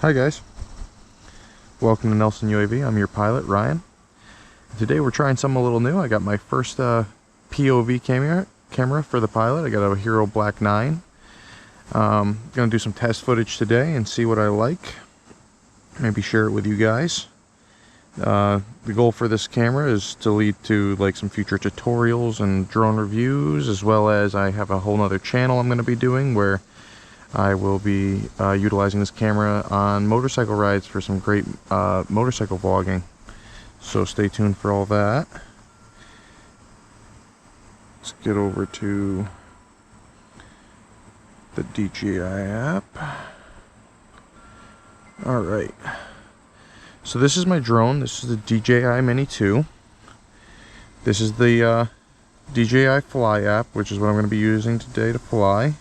Hi guys, welcome to Nelson UAV. I'm your pilot, Ryan. Today we're trying something a little new. I got my first POV camera for the pilot. I got a Hero Black 9. Gonna do some test footage today and see what I like. Maybe share it with you guys. The goal for this camera is to lead to like some future tutorials and drone reviews, as well as I have a whole nother channel I'm going to be doing where I will be utilizing this camera on motorcycle rides for some great motorcycle vlogging. So stay tuned for all that. Let's get over to the DJI app. Alright. So this is my drone. This is the DJI Mini 2. This is the DJI Fly app, which is what I'm going to be using today to fly.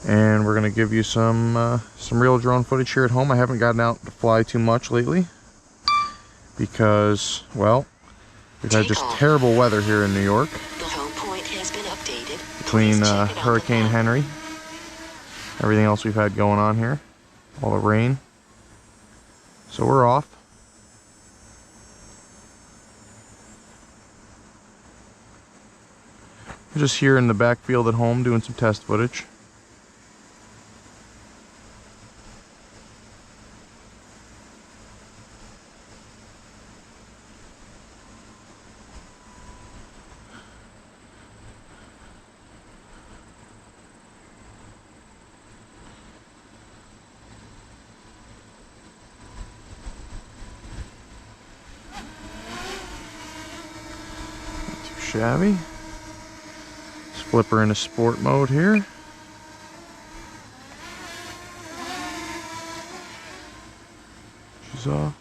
And we're going to give you some real drone footage here at home. I haven't gotten out to fly too much lately because, well, we've had just terrible weather here in New York. The home point has been updated. Between Hurricane Henry, everything else we've had going on here, all the rain. So we're off. We're just here in the backfield at home doing some test footage. Shabby. Let's flip her into sport mode here. She's off.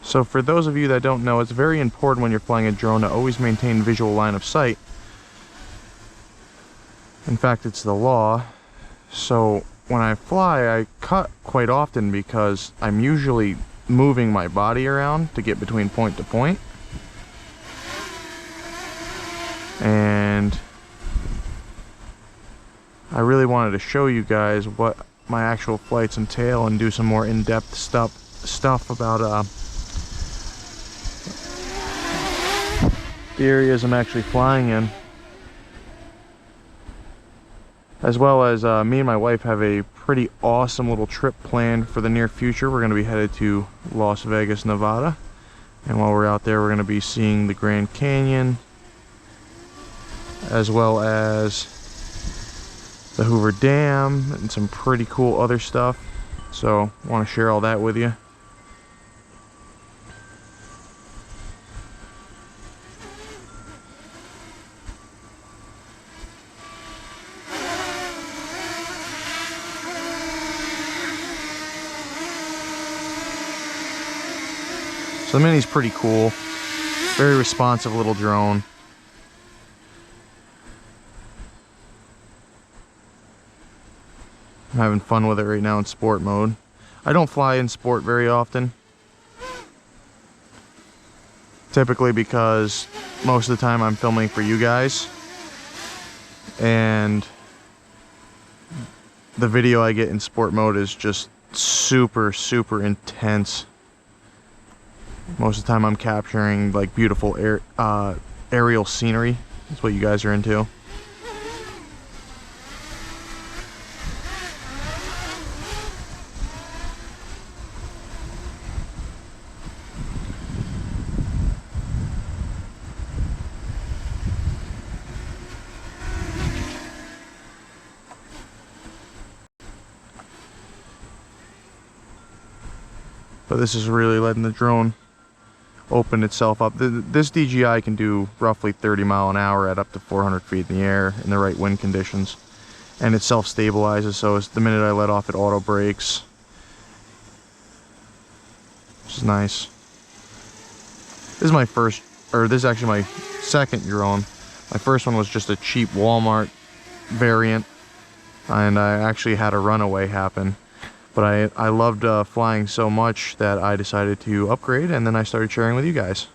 So for those of you that don't know, it's very important when you're flying a drone to always maintain visual line of sight. In fact, it's the law. So when I fly, I cut quite often because I'm usually moving my body around to get between point to point. And I really wanted to show you guys what my actual flights entail and do some more in-depth stuff about the areas I'm actually flying in, as well as me and my wife have a pretty awesome little trip planned for the near future. We're going to be headed to Las Vegas, Nevada, and while we're out there we're going to be seeing the Grand Canyon as well as the Hoover Dam and some pretty cool other stuff. So I want to share all that with you. So the Mini's pretty cool, very responsive little drone. I'm having fun with it right now in sport mode. I don't fly in sport very often, typically because most of the time I'm filming for you guys, and the video I get in sport mode is just super intense. Most of the time I'm capturing like beautiful aerial scenery. That's what you guys are into. But this is really letting the drone open itself up. This DJI can do roughly 30 miles an hour at up to 400 feet in the air in the right wind conditions, and it self-stabilizes, so the minute I let off it auto brakes, which is nice. This is my first, or this is actually my second drone. My first one was just a cheap Walmart variant, and I actually had a runaway happen. But I loved flying so much that I decided to upgrade, and then I started sharing with you guys.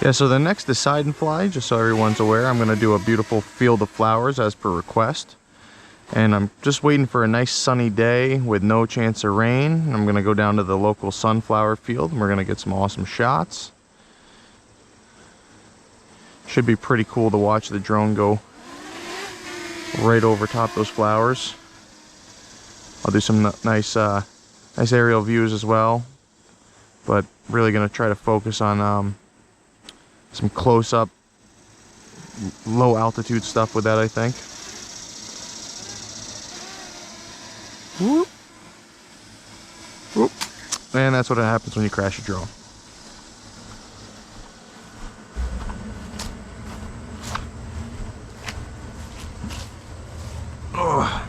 Yeah, so the next decide and fly, just so everyone's aware, I'm going to do a beautiful field of flowers as per request. And I'm just waiting for a nice sunny day with no chance of rain. I'm going to go down to the local sunflower field and we're going to get some awesome shots. Should be pretty cool to watch the drone go right over top those flowers. I'll do some nice aerial views as well, but really going to try to focus on some close-up, low-altitude stuff with that, I think. Whoop. Whoop. And that's what happens when you crash a drone. Oh.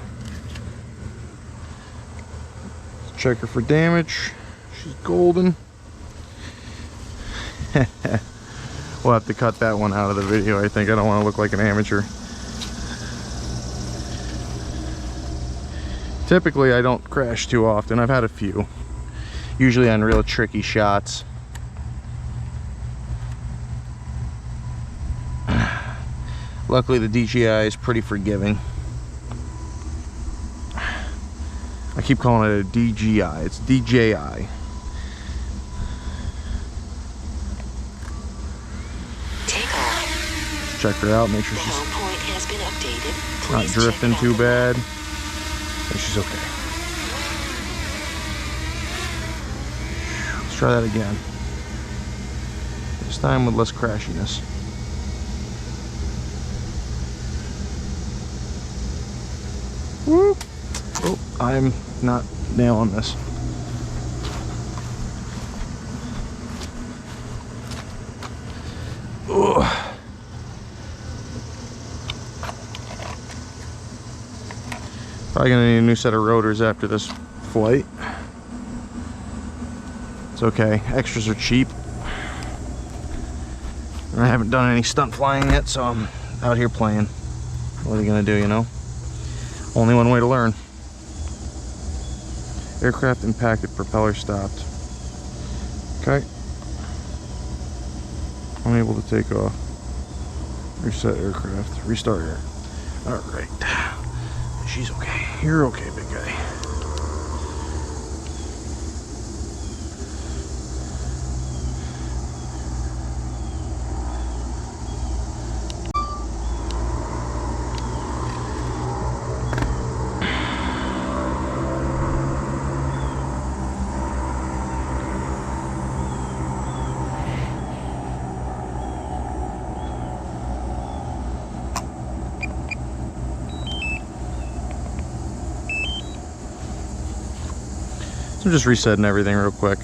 Check her for damage. She's golden. We'll have to cut that one out of the video, I think. I don't want to look like an amateur. Typically, I don't crash too often. I've had a few. Usually on real tricky shots. Luckily, the DJI is pretty forgiving. I keep calling it a DJI. It's DJI. Check her out, make sure she's not drifting too bad. And she's okay. Let's try that again. This time with less crashiness. Whoop! Oh, I'm not nailing this. Ugh. Probably gonna need a new set of rotors after this flight. It's okay, extras are cheap. I haven't done any stunt flying yet, so I'm out here playing. What are you gonna do, you know? Only one way to learn. Aircraft impacted, propeller stopped. Okay. Unable to take off. Reset aircraft, restart air. Alright. She's okay. You're okay, big guy. I'm just resetting everything real quick.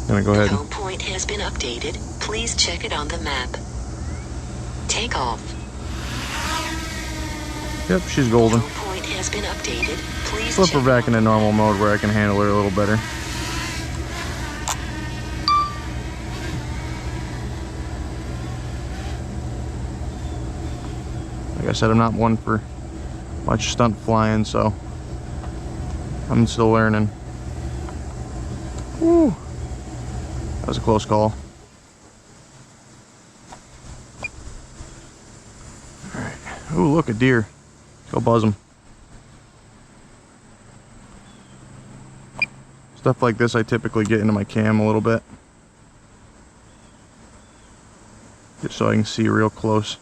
Gonna go ahead. The home point has been updated. Please check it on the map. Take off. Yep, she's golden. The home point has been updated. Please Flip her check back it on into normal mode where I can handle her a little better. Like I said, I'm not one for much stunt flying, so I'm still learning. Woo. That was a close call. Alright. Ooh, look, a deer. Go buzz him. Stuff like this I typically get into my cam a little bit. just so I can see real close.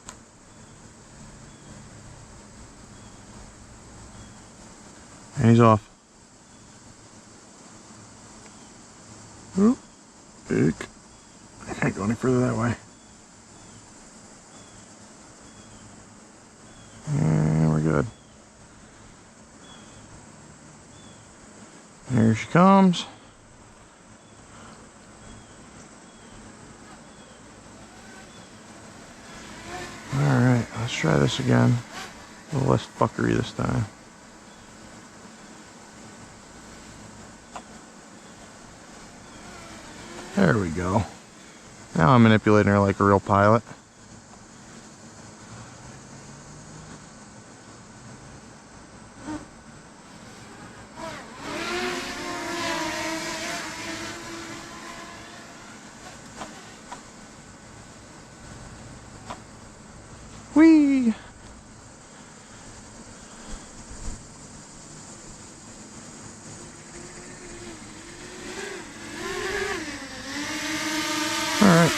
And he's off. Oop. Eek. I can't go any further that way. And we're good. Here she comes. Alright, let's try this again. A little less fuckery this time. There we go. Now I'm manipulating her like a real pilot. Whee! Alright.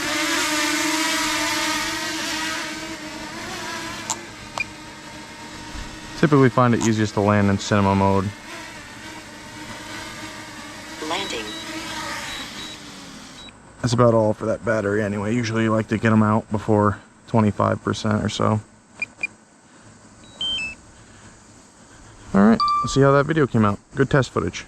Typically find it easiest to land in cinema mode. Landing. That's about all for that battery anyway. Usually you like to get them out before 25% or so. Alright, let's see how that video came out. Good test footage.